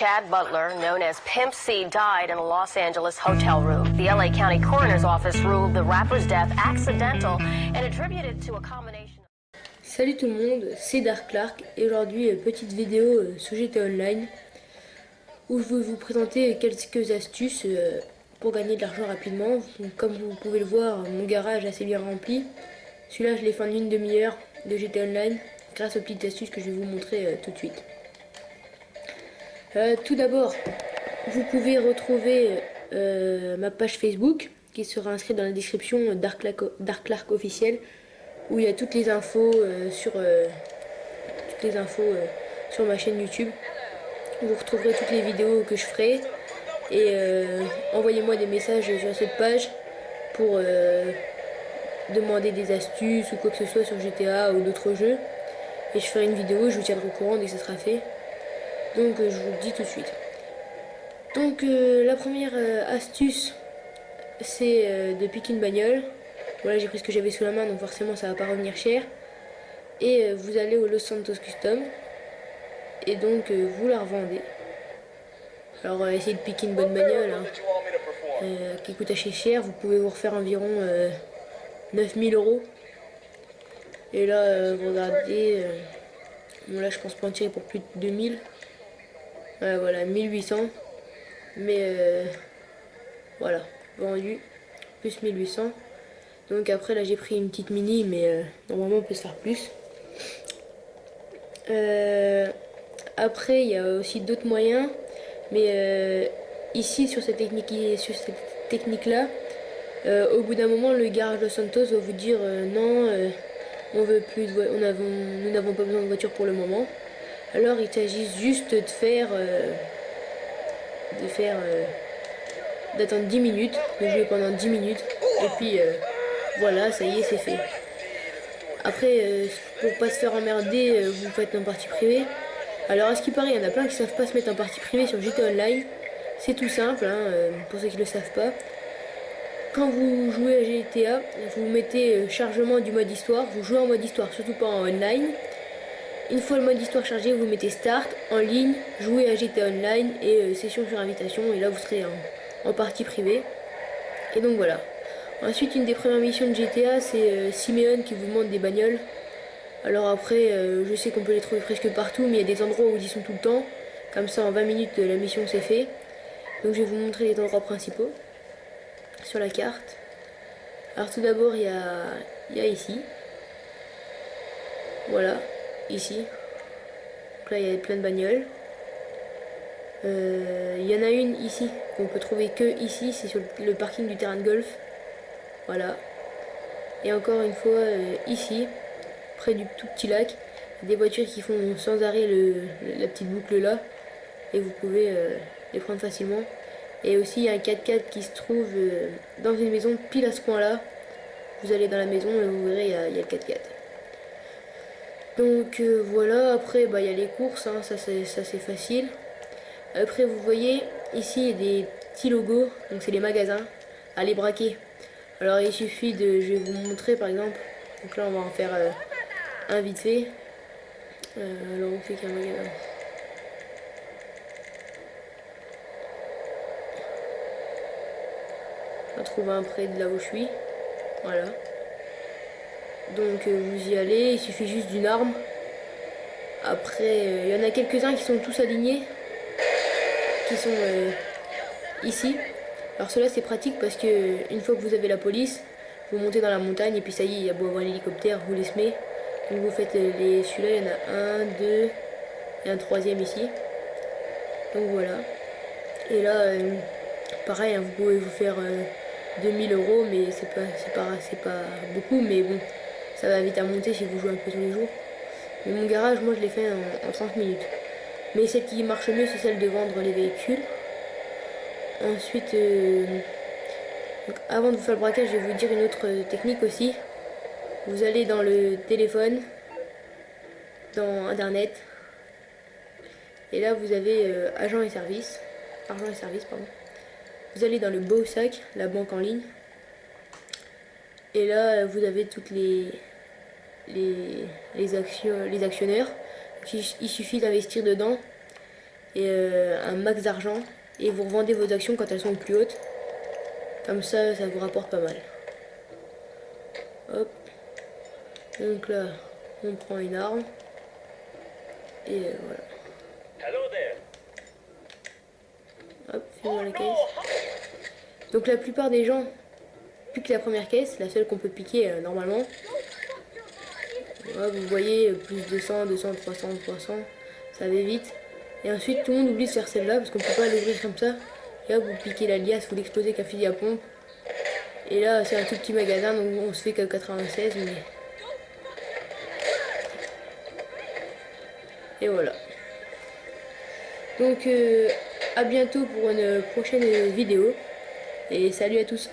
Chad Butler, known as Pimp C, died in a Los Angeles hotel room. The LA County Coroner's Office ruled the rapper's death accidental and attributed to a combination. Salut tout le monde, c'est Dark Clark et aujourd'hui petite vidéo sur GTA Online où je vais vous présenter quelques astuces pour gagner de l'argent rapidement. Donc, comme vous pouvez le voir, mon garage est assez bien rempli. Celui-là je l'ai fait en une demi-heure de GTA Online grâce aux petites astuces que je vais vous montrer tout de suite. Tout d'abord, vous pouvez retrouver ma page Facebook qui sera inscrite dans la description, Dark Clark officiel, où il y a toutes les infos sur ma chaîne YouTube. Vous retrouverez toutes les vidéos que je ferai et envoyez-moi des messages sur cette page pour demander des astuces ou quoi que ce soit sur GTA ou d'autres jeux, et je ferai une vidéo, je vous tiendrai au courant dès que ça sera fait. Donc je vous le dis tout de suite. Donc la première astuce, c'est de piquer une bagnole. Voilà, j'ai pris ce que j'avais sous la main, donc forcément ça va pas revenir cher. Et vous allez au Los Santos Custom et donc vous la revendez. Alors essayez de piquer une bonne bagnole qui coûte assez cher. Vous pouvez vous refaire environ 9000 €. Et là vous regardez, bon là je pense pas en tirer pour plus de 2000. Voilà, 1800. Mais voilà, vendu plus 1800. Donc après là j'ai pris une petite mini, mais normalement on peut se faire plus. Après il y a aussi d'autres moyens, mais ici sur cette technique là, au bout d'un moment le garage Los Santos va vous dire non, on veut plus de nous n'avons pas besoin de voiture pour le moment. Alors il s'agit juste d'attendre 10 minutes, de jouer pendant 10 minutes, et puis voilà, ça y est, c'est fait. Après, pour pas se faire emmerder, vous faites un partie privée. Alors à ce qui paraît, il y en a plein qui savent pas se mettre en partie privée sur GTA Online. C'est tout simple, pour ceux qui le savent pas. Quand vous jouez à GTA, vous mettez chargement du mode histoire, vous jouez en mode histoire, surtout pas en online. Une fois le mode histoire chargé, vous mettez Start, en ligne, jouez à GTA Online et session sur invitation, et là vous serez en partie privée. Et donc voilà. Ensuite, une des premières missions de GTA, c'est Simeon qui vous demande des bagnoles. Alors après, je sais qu'on peut les trouver presque partout, mais il y a des endroits où ils y sont tout le temps. Comme ça, en 20 minutes, la mission c'est fait. Donc je vais vous montrer les endroits principaux sur la carte. Alors tout d'abord, il y a ici. Voilà. Ici, donc là il y a plein de bagnoles. Il y en a une ici qu'on peut trouver que ici, c'est sur le parking du terrain de golf. Voilà. Et encore une fois ici, près du tout petit lac, il y a des voitures qui font sans arrêt la petite boucle là, et vous pouvez les prendre facilement. Et aussi il y a un 4x4 qui se trouve dans une maison pile à ce coin là. Vous allez dans la maison et vous verrez il y a le 4x4. Donc voilà, après il y a les courses, ça c'est facile. Après vous voyez ici il y a des petits logos, donc c'est les magasins à les braquer. Alors il suffit je vais vous montrer par exemple, donc là on va en faire un vite fait. Alors on fait qu'un magasin. On va trouver un près de là où je suis, voilà. Donc vous y allez, il suffit juste d'une arme. Après, il y en a quelques-uns qui sont tous alignés, qui sont ici. Alors cela c'est pratique parce que une fois que vous avez la police, vous montez dans la montagne et puis ça y est, il y a beau avoir l'hélicoptère, vous les semez. Donc vous faites celui-là, il y en a un, deux et un troisième ici. Donc voilà. Et là, pareil, vous pouvez vous faire 2000 €, mais c'est pas beaucoup, mais bon. Ça va vite à monter si vous jouez un peu tous les jours. Mais mon garage, moi je l'ai fait en 30 minutes. Mais celle qui marche mieux, c'est celle de vendre les véhicules. Ensuite, donc avant de vous faire le braquage, je vais vous dire une autre technique aussi. Vous allez dans le téléphone, dans Internet. Et là, vous avez argent et services, pardon. Vous allez dans le BOSAC, la banque en ligne. Et là, vous avez toutes les actionnaires. Il suffit d'investir dedans et un max d'argent. Et vous revendez vos actions quand elles sont plus hautes. Comme ça vous rapporte pas mal. Hop. Donc là, on prend une arme. Et voilà. Hop, fais-moi la caisse. Donc la plupart des gens piquent la première caisse, la seule qu'on peut piquer normalement. Voilà, vous voyez, plus 200, 200, 300, 300, ça va vite. Et ensuite, tout le monde oublie de faire celle-là, parce qu'on peut pas l'ouvrir comme ça. Et là, vous piquez la liasse, vous l'explosez qu'un fusil à pompe. Et là, c'est un tout petit magasin, donc on se fait qu'à 96, mais... Et voilà. Donc, à bientôt pour une prochaine vidéo. Et salut à tous.